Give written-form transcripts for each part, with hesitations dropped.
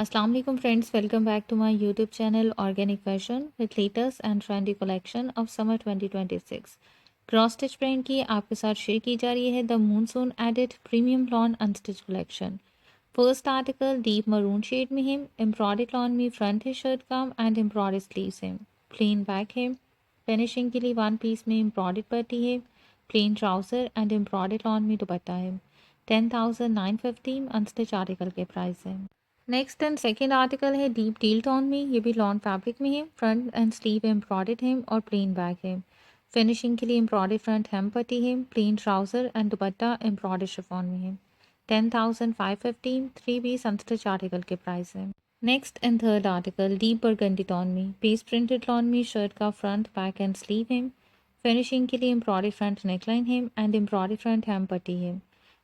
अस्सलाम वालेकुम friends, welcome back to my YouTube channel organic fashion with latest and trendy collection of summer 2026। Cross stitch print की आपके साथ share की जा रही है the monsoon edit premium lawn unstitch collection. First article deep maroon shade में है, embroidered lawn में फ्रंट है शर्ट काम एंड एम्ब्रॉयडर्ड स्लीव्स है, प्लेन बैक है। फिनिशिंग के लिए वन पीस में एम्ब्रॉयडर्ड पट्टी है, plain trouser and embroidered lawn में दुपट्टा है। 10,950 अनस्टिच आर्टिकल के प्राइस है। नेक्स्ट एंड सेकेंड आर्टिकल है डीप डील टोन में, ये भी लॉन फैब्रिक में है, फ्रंट एंड स्लीव एम्ब्रॉयडर्ड है और प्लेन बैक है। फिनिशिंग के लिए एम्ब्रॉयडर्ड फ्रंट हेम पट्टी है, plain trouser and dupatta embroidered chiffon में है। 10,515 थ्री पीस अनस्टिच आर्टिकल के प्राइस है। Next and third article deep burgundy tone में, पेस्ट प्रिंटेड लॉन में शर्ट का फ्रंट बैक एंड स्लीव है। फिनिशिंग के लिए एम्ब्रॉयडर्ड फ्रंट नेकलाइन है एंड एम्ब्रॉयडर्ड फ्रंट हेम पट्टी है,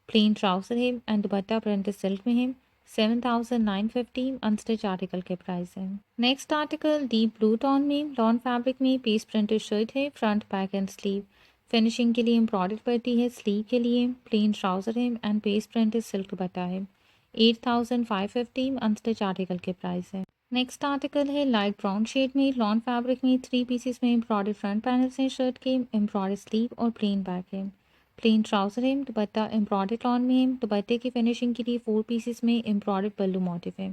प्लेन ट्राउजर है एंड दुपट्टा प्रिंटेड सिल्क में है। 7,950 अनस्टिच आर्टिकल के प्राइस है। Next article deep blue tone में, लॉन फैब्रिक में, पीस प्रिंटेड शर्ट है, front back and sleeve. Finishing के लिए एम्ब्रॉयडर्ड पट्टी है, स्लीव के लिए प्लेन ट्राउजर है and paste printed silk dupatta है। 8,550 अनस्टिच आर्टिकल के प्राइस है। नेक्स्ट आर्टिकल है लाइट ब्राउन शेड में, लॉन फैब्रिक में, थ्री पीसेस में एम्ब्रॉयडर्ड फ्रंट पैनल्स हैं शर्ट के, एम्ब्रॉयडर्ड स्लीव और प्लेन बैक है। प्लेन ट्राउजर है, दुपट्टा एम्ब्रॉयडर्ड लॉन में है, दुपट्टे की फिनिशिंग के लिए फोर पीसेस में एम्ब्रॉयडर्ड पल्लू मोटिव है।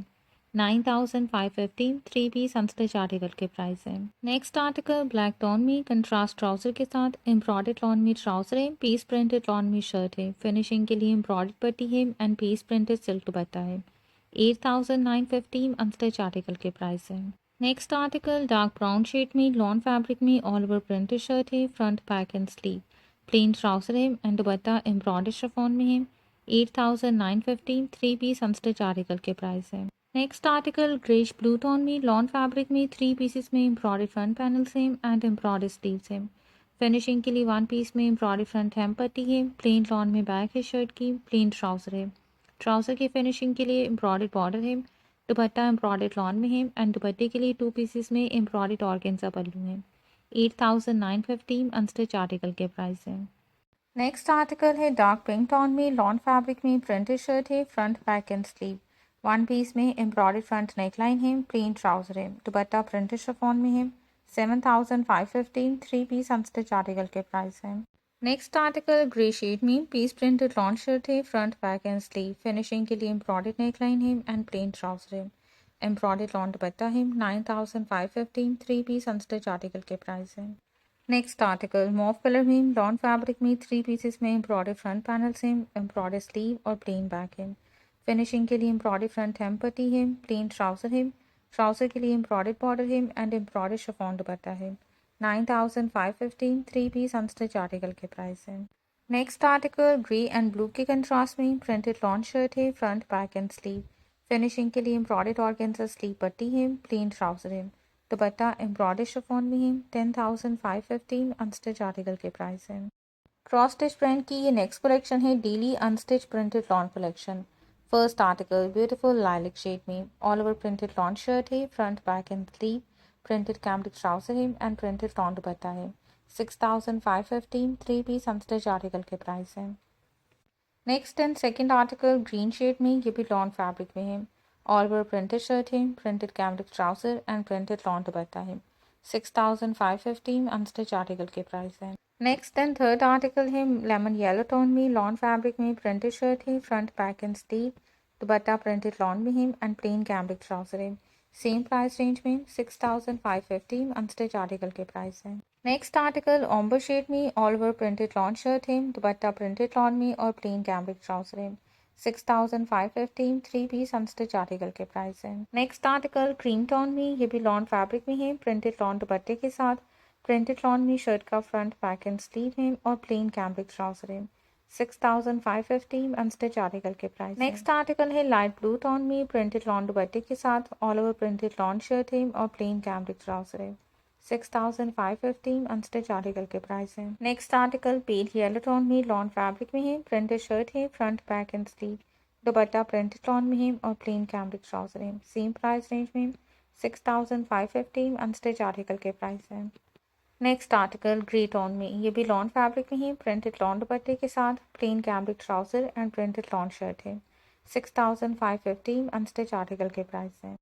9,515 थ्री पीस अनस्टिच आर्टिकल के प्राइस है। नेक्स्ट आर्टिकल ब्लैक टोन में कंट्रास्ट ट्राउजर के साथ, एम्ब्रॉयडर्ड लॉन में ट्राउजर है, पीस प्रिंटेड लॉन में शर्ट है। फिनिशिंग के लिए एम्ब्रॉयडर्ड पट्टी है and piece printed silk dupatta है। 8,915 अनस्टिच आर्टिकल के प्राइस है। Next article dark brown shade में, लॉन फैब्रिक में, ऑल ओवर प्रिंटेड शर्ट है, front back and sleeve. Plane trouser है एंड दुपट्टा एम्ब्रॉयडर्ड शिफॉन में है। 8,915 थ्री पीस अनस्टिच आर्टिकल के प्राइस है। Next article greyish blue tone में, lawn fabric में, थ्री पीसेस में embroidered front panel same and embroidered sleeves है। Finishing के लिए वन पीस में एम्ब्रॉयडर्ड फ्रंट हेम पट्टी है, प्लेन लॉन में बैक है शर्ट की, प्लेन ट्राउजर है। ट्राउजर की फिनिशिंग के लिए एम्ब्रॉयडर्ड बॉर्डर है, दुपट्टा एम्ब्रॉयडर्ड लॉन में है एंड दुपट्टे के लिए टू पीसेस में एम्ब्रॉयडर्ड ऑर्गेन्जा पल्लू है। 8,915 अनस्टिच आर्टिकल के प्राइस है। नेक्स्ट आर्टिकल है डार्क पिंक टोन में, लॉन फैब्रिक में, प्रिंटेड शर्ट है, front back and sleeve. One piece में एम्ब्रॉयडर्ड फ्रंट नेकलाइन है, प्लेन ट्राउजर है, दुपट्टा प्रिंटेड शिफॉन में है। 7,515 थ्री पीस अनस्टिच आर्टिकल के प्राइस है। नेक्स्ट आर्टिकल ग्रे शेड में, पीस प्रिंटेड लॉन शर्ट है, front back and sleeve. Finishing के लिए एम्ब्रॉयडर्ड नेकलाइन है एंड प्लेन ट्राउजर है, एम्ब्रॉयडर्ड लॉन दुपट्टा है। 9,515 थ्री पीस अनस्टिच आर्टिकल के प्राइस है। नेक्स्ट आर्टिकल मॉफ कलर में, लॉन फैब्रिक में, थ्री पीसेस में एम्ब्रॉयडर्ड फ्रंट पैनल से, एम्ब्रॉयडर्ड स्लीव और प्लेन बैक है। फिनिशिंग के लिए एम्ब्रॉयडर्ड फ्रंट हेम पट्टी है, प्लेन ट्राउजर है, ट्राउजर के लिए एम्ब्रॉयडर्ड बॉर्डर है एंड एम्ब्रॉयडर्ड शिफॉन दुपट्टा है। 9,515 थ्री पीस अनस्टिच आर्टिकल के प्राइस है। Next article grey and blue के कंट्रास्ट में, प्रिंटेड लॉन शर्ट है, front back and sleeve. Finishing के लिए एम्ब्रॉयडर्ड ऑर्गेन्जा स्लीव पट्टी है, प्लेन ट्राउजर है, दुपट्टा एम्ब्रॉयडर्ड शिफॉन में है। 10,515 अनस्टिच आर्टिकल के प्राइस है। क्रॉस स्टिच प्रिंट की ये नेक्स्ट कलेक्शन है daily unstitch printed lawn collection. First article beautiful lilac shade में, all over printed lawn shirt है, front back and sleeve, printed cambric trouser है एंड प्रिंटेड लॉन दुपट्टा है। 6,515 three piece unstitch article के price है। Next and second article green shade में, ये भी lawn fabric में है, ऑल ओवर प्रिंटेड शर्ट है, printed cambric trouser and printed lawn dupatta है। 6,515 अनस्टिच आर्टिकल के प्राइस है। नेक्स्ट एंड थर्ड आर्टिकल है लेमन येलो टोन में, लॉन फैब्रिक में, प्रिंटेड शर्ट है, front back and sleeve, dupatta printed lawn में है एंड प्लेन कैम्ब्रिक ट्राउजर है। सेम प्राइस रेंज में 6,515 अनस्टिच आर्टिकल के प्राइस है। नेक्स्ट आर्टिकल ऑम्बर शेड में, all over printed lawn shirt है, दुपट्टा प्रिंटेड लॉन में और प्लेन कैम्ब्रिक ट्राउजर है। 6,515 थ्री पीस अनस्टिच आर्टिकल के प्राइस है। नेक्स्ट आर्टिकल क्रीम टोन में, ये भी लॉन फैब्रिक में है, प्रिंटेड लॉन दुपट्टे के साथ, प्रिंटेड लॉन में शर्ट का फ्रंट बैक एंड स्लीव है और प्लेन कैम्ब्रिक ट्राउजर है। 6,515 अनस्टिच आर्टिकल के प्राइस। नेक्स्ट आर्टिकल है लाइट ब्लू टोन में, प्रिंटेड लॉन दुपट्टे के साथ, all over printed lawn shirt है और प्लेन कैम्ब्रिक ट्राउजर है। 6,515 अनस्टिच आर्टिकल के प्राइस है। Next article pale yellow tone में, लॉन फैब्रिक में है, प्रिंटेड शर्ट है, front back and sleeve, dupatta printed lawn में है और प्लेन कैम्ब्रिक ट्राउजर है। सेम प्राइस रेंज में 6,515 अनस्टिच आर्टिकल के प्राइस है। नेक्स्ट आर्टिकल ग्रे टोन में, ये भी लॉन फैब्रिक में है, प्रिंटेड लॉन दुपट्टे के साथ, plain cambric trouser and printed lawn shirt है। 6550 अनस्टिच आर्टिकल के प्राइस है।